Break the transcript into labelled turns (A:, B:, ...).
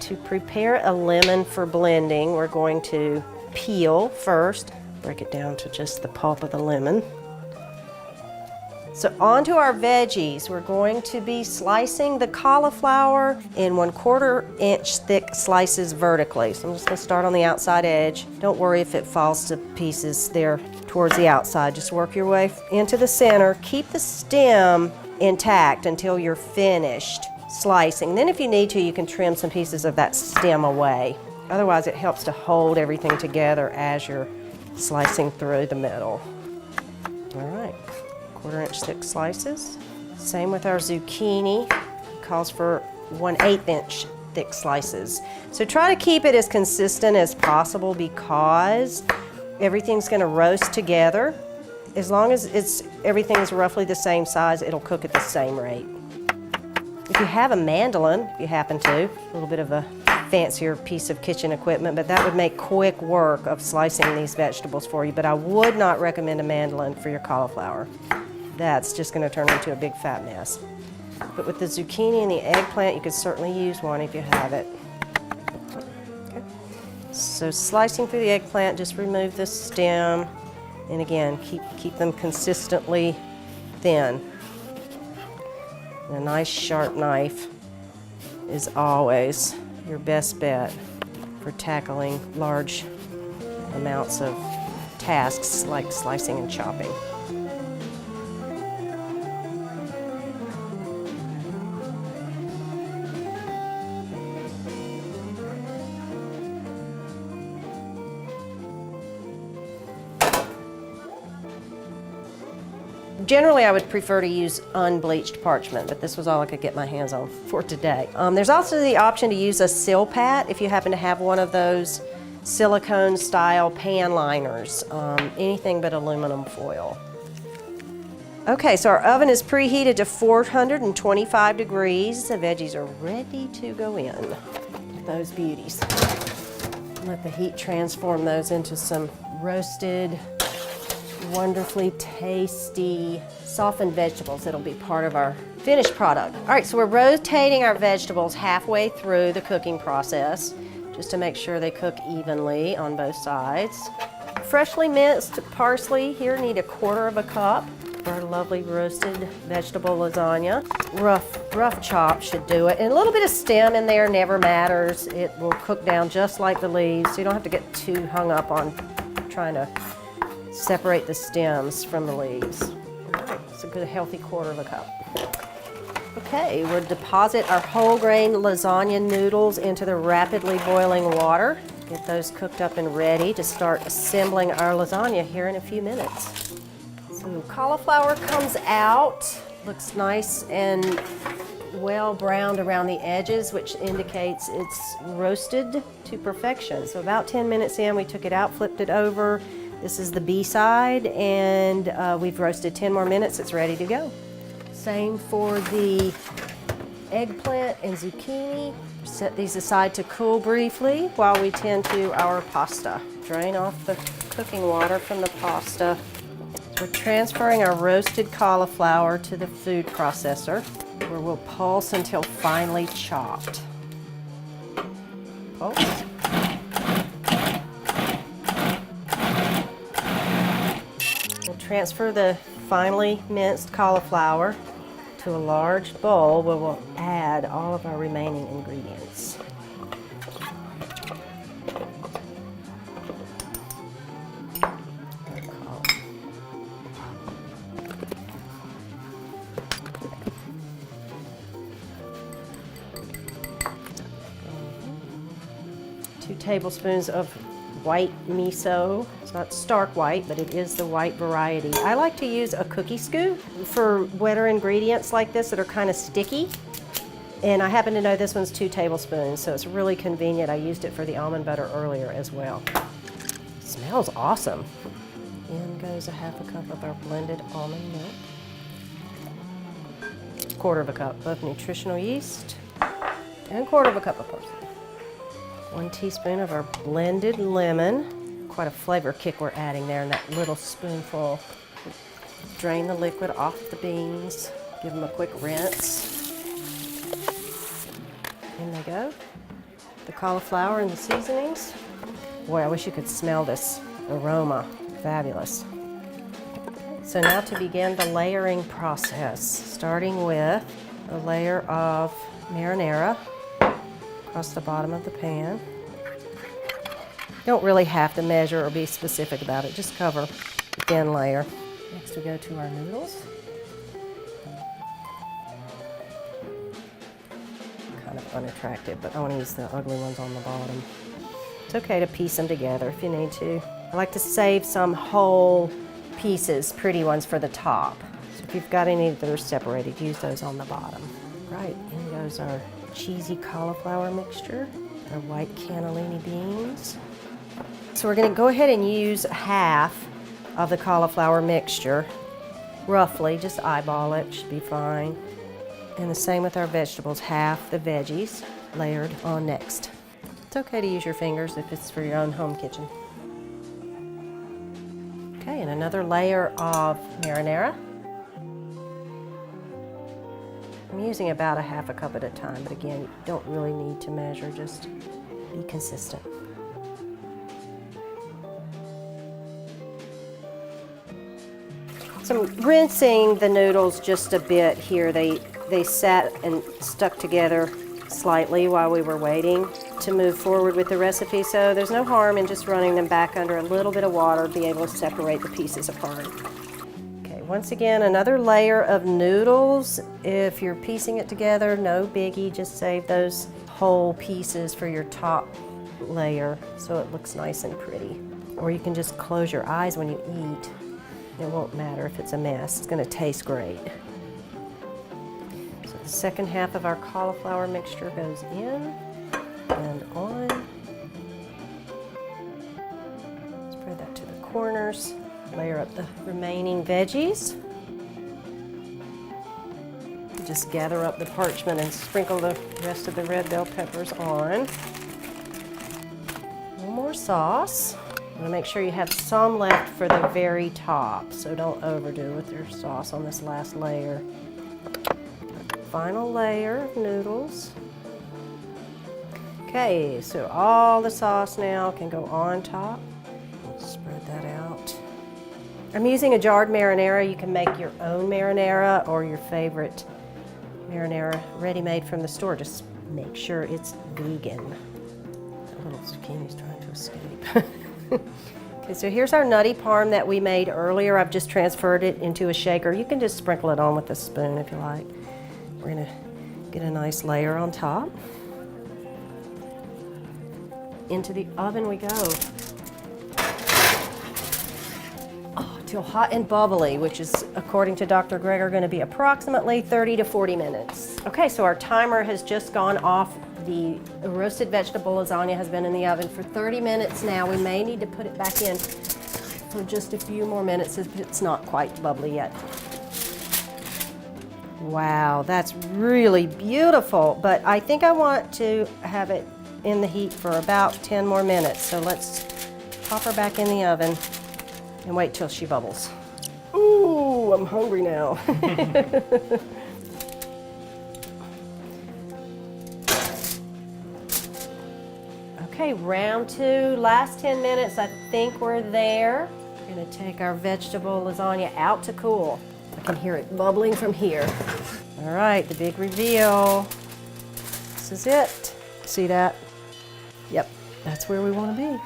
A: To prepare a lemon for blending, we're going to peel first, break it down to just the pulp of the lemon. So onto our veggies, we're going to be slicing the cauliflower in 1/4 inch thick slices vertically. So I'm just going to start on the outside edge. Don't worry if it falls to pieces there towards the outside. Just work your way into the center. Keep the stem intact until you're finished slicing. Then if you need to, you can trim some pieces of that stem away. Otherwise, it helps to hold everything together as you're slicing through the middle. All right. 1/4 inch thick slices. Same with our zucchini. Calls for 1/8 inch thick slices. So try to keep it as consistent as possible because everything's going to roast together. As long as everything is roughly the same size, it'll cook at the same rate. If you have a mandolin, if you happen to, a little bit of a fancier piece of kitchen equipment, but that would make quick work of slicing these vegetables for you. But I would not recommend a mandolin for your cauliflower. That's just going to turn into a big fat mess. But with the zucchini and the eggplant, you could certainly use one if you have it. Okay. So slicing through the eggplant, just remove the stem, and again, keep them consistently thin. And a nice sharp knife is always your best bet for tackling large amounts of tasks like slicing and chopping. Generally, I would prefer to use unbleached parchment, but this was all I could get my hands on for today. There's also the option to use a Sil-Pat if you happen to have one of those silicone style pan liners, anything but aluminum foil. Okay, so our oven is preheated to 425 degrees. The veggies are ready to go in. Those beauties. Let the heat transform those into some roasted, wonderfully tasty, softened vegetables that'll be part of our finished product. All right, so we're rotating our vegetables halfway through the cooking process just to make sure they cook evenly on both sides. Freshly minced parsley here, need 1/4 cup for our lovely roasted vegetable lasagna. Rough chop should do it. And a little bit of stem in there never matters. It will cook down just like the leaves, so you don't have to get too hung up on trying to separate the stems from the leaves. All right, it's a good healthy 1/4 cup. Okay, we'll deposit our whole grain lasagna noodles into the rapidly boiling water. Get those cooked up and ready to start assembling our lasagna here in a few minutes. So cauliflower comes out, looks nice and well browned around the edges, which indicates it's roasted to perfection. So about 10 minutes in, we took it out, flipped it over. This is the B side, and we've roasted 10 more minutes. It's ready to go. Same for the eggplant and zucchini. Set these aside to cool briefly while we tend to our pasta. Drain off the cooking water from the pasta. We're transferring our roasted cauliflower to the food processor, where we'll pulse until finely chopped. Pulse. We'll transfer the finely minced cauliflower to a large bowl where we'll add all of our remaining ingredients. Two tablespoons of white miso. It's not stark white, but it is the white variety. I like to use a cookie scoop for wetter ingredients like this that are kind of sticky. And I happen to know this one's 2 tablespoons, so it's really convenient. I used it for the almond butter earlier as well. It smells awesome. In goes 1/2 cup of our blended almond milk. 1/4 cup of nutritional yeast, and 1/4 cup of parsley. 1 teaspoon of our blended lemon. Quite a flavor kick we're adding there in that little spoonful. Drain the liquid off the beans. Give them a quick rinse. In they go. the cauliflower and the seasonings. Boy, I wish you could smell this aroma. Fabulous. So now to begin the layering process, starting with a layer of marinara across the bottom of the pan. You don't really have to measure or be specific about it, just cover the thin layer. Next we go to our noodles. Kind of unattractive, but I want to use the ugly ones on the bottom. It's okay to piece them together if you need to. I like to save some whole pieces, pretty ones, for the top. So if you've got any that are separated, use those on the bottom. Right, in goes our cheesy cauliflower mixture, our white cannellini beans. So we're going to go ahead and use half of the cauliflower mixture, roughly, just eyeball it, should be fine. And the same with our vegetables, half the veggies layered on next. It's okay to use your fingers if it's for your own home kitchen. Okay, and another layer of marinara. I'm using about a half a cup at a time, but again, you don't really need to measure, just be consistent. So I'm rinsing the noodles just a bit here. They sat and stuck together slightly while we were waiting to move forward with the recipe, so there's no harm in just running them back under a little bit of water to be able to separate the pieces apart. Okay, once again, another layer of noodles. If you're piecing it together, no biggie, just save those whole pieces for your top layer so it looks nice and pretty. Or you can just close your eyes when you eat. It won't matter if it's a mess, it's going to taste great. So the second half of our cauliflower mixture goes in and on. Spread that to the corners. Layer up the remaining veggies. Just gather up the parchment and sprinkle the rest of the red bell peppers on. A little more sauce. I'm gonna make sure you have some left for the very top, so don't overdo with your sauce on this last layer. Final layer of noodles. Okay, so all the sauce now can go on top. Let's spread that out. I'm using a jarred marinara. You can make your own marinara or your favorite marinara ready-made from the store. Just make sure it's vegan. That little zucchini's trying to escape. Okay, so here's our nutty parm that we made earlier. I've just transferred it into a shaker. You can just sprinkle it on with a spoon if you like. We're gonna get a nice layer on top. Into the oven we go. Oh, till hot and bubbly, which is, according to Dr. Greger, going to be approximately 30 to 40 minutes. Okay, so our timer has just gone off. The roasted vegetable lasagna has been in the oven for 30 minutes now. We may need to put it back in for just a few more minutes if it's not quite bubbly yet. Wow, that's really beautiful, but I think I want to have it in the heat for about 10 more minutes. So let's pop her back in the oven and wait till she bubbles. Ooh, I'm hungry now. Okay, round two, last 10 minutes. I think we're there. We're gonna take our vegetable lasagna out to cool. I can hear it bubbling from here. All right, the big reveal. This is it. See that? Yep, that's where we want to be.